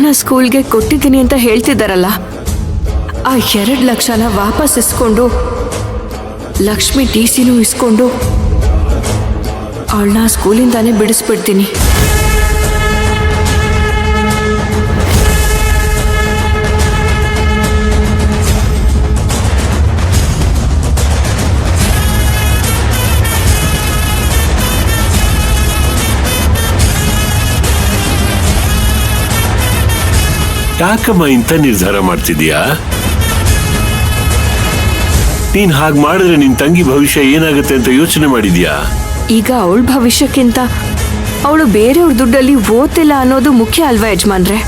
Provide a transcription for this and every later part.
ಹಣನ ಸ್ಕೂಲ್ಗೆ ಕೊಟ್ಟಿದ್ದೀನಿ ಅಂತ ಹೇಳ್ತಿದ್ದಾರಲ್ಲ, ಆ 2 ಲಕ್ಷನ ವಾಪಸ್ ಇಸ್ಕೊಂಡು ಲಕ್ಷ್ಮಿ ಟಿಸಿನೂ ಇಸ್ಕೊಂಡು ಅವಳನ್ನ ಸ್ಕೂಲಿಂದಾನೇ ಬಿಡಿಸ್ಬಿಡ್ತೀನಿ. ಯಾಕಮ್ಮ ಇಂಥ ನಿರ್ಧಾರ ಮಾಡ್ತಿದ್ಯಾ? ನೀನ್ ಹಾಗೆ ಮಾಡಿದ್ರೆ ನಿನ್ ತಂಗಿ ಭವಿಷ್ಯ ಏನಾಗುತ್ತೆ ಅಂತ ಯೋಚನೆ ಮಾಡಿದ್ಯಾ? ಈಗ ಅವಳ ಭವಿಷ್ಯಕ್ಕಿಂತ ಅವಳು ಬೇರೆಯವ್ರ ದುಡ್ಡಲ್ಲಿ ಓದ್ತಿಲ್ಲ ಅನ್ನೋದು ಮುಖ್ಯ ಅಲ್ವಾ ಯಜಮಾನ್ರೆ?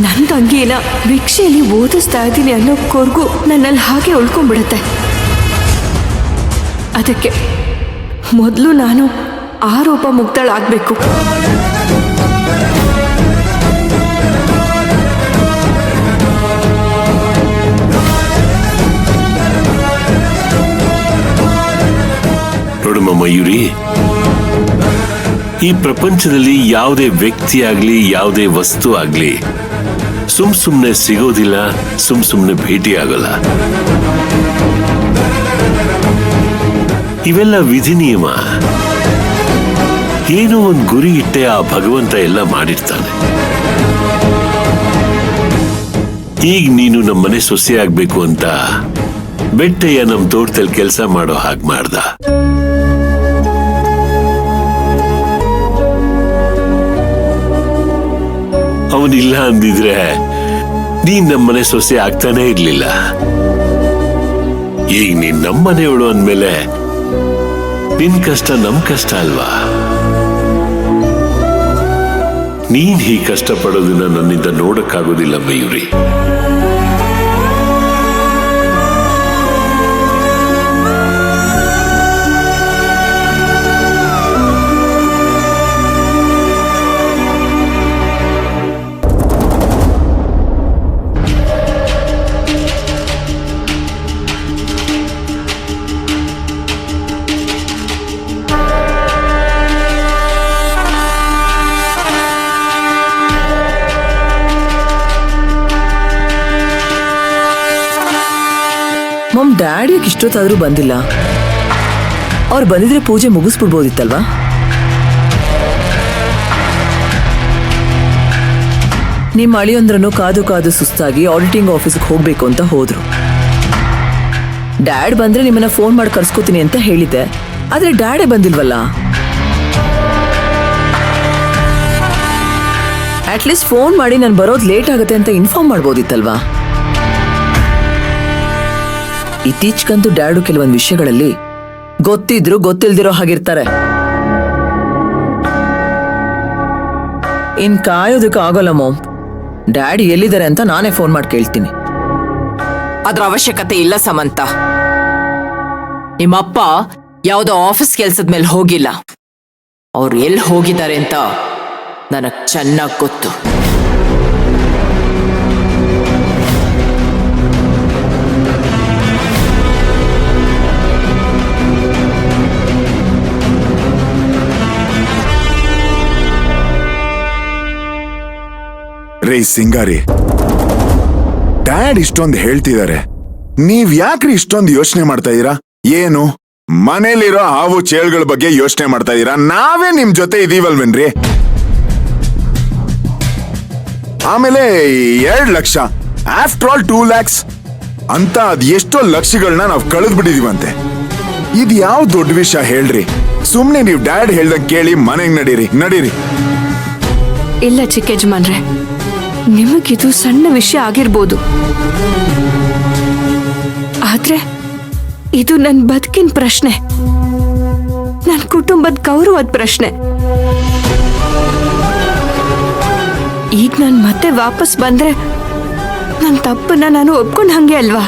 ನನ್ನ ತಂಗಿನ ಭಿಕ್ಷೆಯಲ್ಲಿ ಓದಿಸ್ತಾ ಇದ್ದೀನಿ ಅನ್ನೋ ಕೊರ್ಗು ನನ್ನಲ್ಲಿ ಹಾಗೆ ಉಳ್ಕೊಂಡ್ಬಿಡುತ್ತೆ. ಅದಕ್ಕೆ ಮೊದಲು ನಾನು ಆರೋಪ ಮುಕ್ತಳಾಗಬೇಕು. ನೋಡಮ್ಮ ಮಯೂರಿ, ಈ ಪ್ರಪಂಚದಲ್ಲಿ ಯಾವುದೇ ವ್ಯಕ್ತಿ ಆಗ್ಲಿ ಯಾವುದೇ ವಸ್ತು ಆಗ್ಲಿ ಸುಮ್ನೆ ಸಿಗೋದಿಲ್ಲ, ಸುಮ್ನೆ ಭೇಟಿ ಆಗಲ್ಲ. ಇವೆಲ್ಲ ವಿಧಿ ನಿಯಮ. ಏನೋ ಒಂದು ಗುರಿ ಇಟ್ಟೆ ಆ ಭಗವಂತ ಎಲ್ಲ ಮಾಡಿರ್ತಾನೆ. ಈಗ ನೀನು ನಮ್ಮನೆ ಸೊಸೆ ಆಗ್ಬೇಕು ಅಂತ ಬೆಟ್ಟಯ್ಯ ನಮ್ ತೋಟದಲ್ಲಿ ಕೆಲಸ ಮಾಡೋ ಹಾಗೆ ಮಾಡ್ದ. ಅವನಿಲ್ಲ ಅಂದಿದ್ರೆ ನೀನ್ ನಮ್ಮನೆ ಸೊಸೆ ಆಗ್ತಾನೆ ಇರ್ಲಿಲ್ಲ. ಈಗ ನೀನ್ ನಮ್ಮನೆಯವಳು ಅಂದ್ಮೇಲೆ ನಿನ್ ಕಷ್ಟ ನಮ್ ಕಷ್ಟ ಅಲ್ವಾ? ನೀನ್ ಹೀಗೆ ಕಷ್ಟಪಡೋದನ್ನ ನನ್ನಿಂದ ನೋಡಕ್ಕಾಗೋದಿಲ್ಲ ಮಯೂರಿ. ಮಮ್, ಡ್ಯಾಡಿ ಯಾಕೆ ಇಷ್ಟೊತ್ತಾದ್ರೂ ಬಂದಿಲ್ಲ? ಅವ್ರು ಬಂದಿದ್ರೆ ಪೂಜೆ ಮುಗಿಸ್ಬಿಡ್ಬೋದಿತ್ತಲ್ವಾ? ನಿಮ್ಮ ಅಳಿಯೊಂದ್ರನ್ನು ಕಾದು ಕಾದು ಸುಸ್ತಾಗಿ ಆಡಿಟಿಂಗ್ ಆಫೀಸ್ಗೆ ಹೋಗ್ಬೇಕು ಅಂತ ಹೋದ್ರು. ಡ್ಯಾಡ್ ಬಂದ್ರೆ ನಿಮ್ಮನ್ನ ಫೋನ್ ಮಾಡಿ ಕರ್ಸ್ಕೋತೀನಿ ಅಂತ ಹೇಳಿದ್ದೆ, ಆದ್ರೆ ಡ್ಯಾಡೇ ಬಂದಿಲ್ವಲ್ಲ. ಅಟ್ಲೀಸ್ಟ್ ಫೋನ್ ಮಾಡಿ ನಾನು ಬರೋದು ಲೇಟ್ ಆಗುತ್ತೆ ಅಂತ ಇನ್ಫಾರ್ಮ್ ಮಾಡ್ಬೋದಿತ್ತಲ್ವಾ? ಇತ್ತೀಚೆಗಂತೂ ಡ್ಯಾಡು ಕೆಲವೊಂದು ವಿಷಯಗಳಲ್ಲಿ ಗೊತ್ತಿದ್ರು ಗೊತ್ತಿಲ್ದಿರೋ ಹಾಗಿರ್ತಾರೆ. ಇನ್ ಕಾಯೋದಕ್ಕೆ ಆಗೋಲ್ಲ ಮೋಮ್. ಡ್ಯಾಡಿ ಎಲ್ಲಿದ್ದಾರೆ ಅಂತ ನಾನೇ ಫೋನ್ ಮಾಡಿ ಕೇಳ್ತೀನಿ. ಅದ್ರ ಅವಶ್ಯಕತೆ ಇಲ್ಲ ಸಮಂತ. ನಿಮ್ಮಪ್ಪ ಯಾವುದೋ ಆಫೀಸ್ ಕೆಲ್ಸದ ಮೇಲೆ ಹೋಗಿಲ್ಲ. ಅವ್ರು ಎಲ್ಲಿ ಹೋಗಿದ್ದಾರೆ ಅಂತ ನನಗ್ ಚೆನ್ನಾಗಿ ಗೊತ್ತು. ರೇ ಸಿಂಗಾರಿ, ಡ್ಯಾಡ್ ಇಷ್ಟೊಂದು ಹೇಳ್ತಿದ್ದಾರೆ, ನೀವ್ ಯಾಕ್ರಿ ಇಷ್ಟೊಂದು ಯೋಚನೆ ಮಾಡ್ತಾ ಇದೀರಾ? ಏನು ಮನೇಲಿರೋ ಹಾವು ಚೇಳುಗಳ ಬಗ್ಗೆ ಯೋಚನೆ ಮಾಡ್ತಾ ಇದೀರಾ? ನಾವೇ ನಿಮ್ ಜೊತೆ ಇದೀವಲ್ವೇನ್ರಿ? ಆಮೇಲೆ 2 ಲಕ್ಷ, ಆಫ್ಟರ್ ಆಲ್ 2 lakhs ಅಂತ ಅದ್ ಎಷ್ಟೋ ಲಕ್ಷಗಳನ್ನ ನಾವ್ ಕಳೆದ್ ಬಿಟ್ಟಿದೀವಂತೆ. ಇದ್ ಯಾವ ದೊಡ್ಡ ವಿಷಯ ಹೇಳ್ರಿ? ಸುಮ್ನೆ ನೀವ್ ಡ್ಯಾಡ್ ಹೇಳ್ದಂಗ್ ಕೇಳಿ ಮನೆಗ್ ನಡೀರಿ. ಇಲ್ಲ ಚಿಕ್ಕ ಯಜಮಾನ್ರೆ, ನಿಮಗಿದು ಸಣ್ಣ ವಿಷಯ ಆಗಿರ್ಬೋದು, ಆದ್ರೆ ಇದು ನನ್ನ ಬದುಕಿನ ಪ್ರಶ್ನೆ, ನನ್ನ ಕುಟುಂಬದ ಗೌರವದ ಪ್ರಶ್ನೆ. ಈಗ ನಾನು ಮತ್ತೆ ವಾಪಸ್ ಬಂದ್ರೆ ನನ್ನ ತಪ್ಪನ್ನ ನಾನು ಒಪ್ಕೊಂಡ್ ಹಂಗೆ ಅಲ್ವಾ?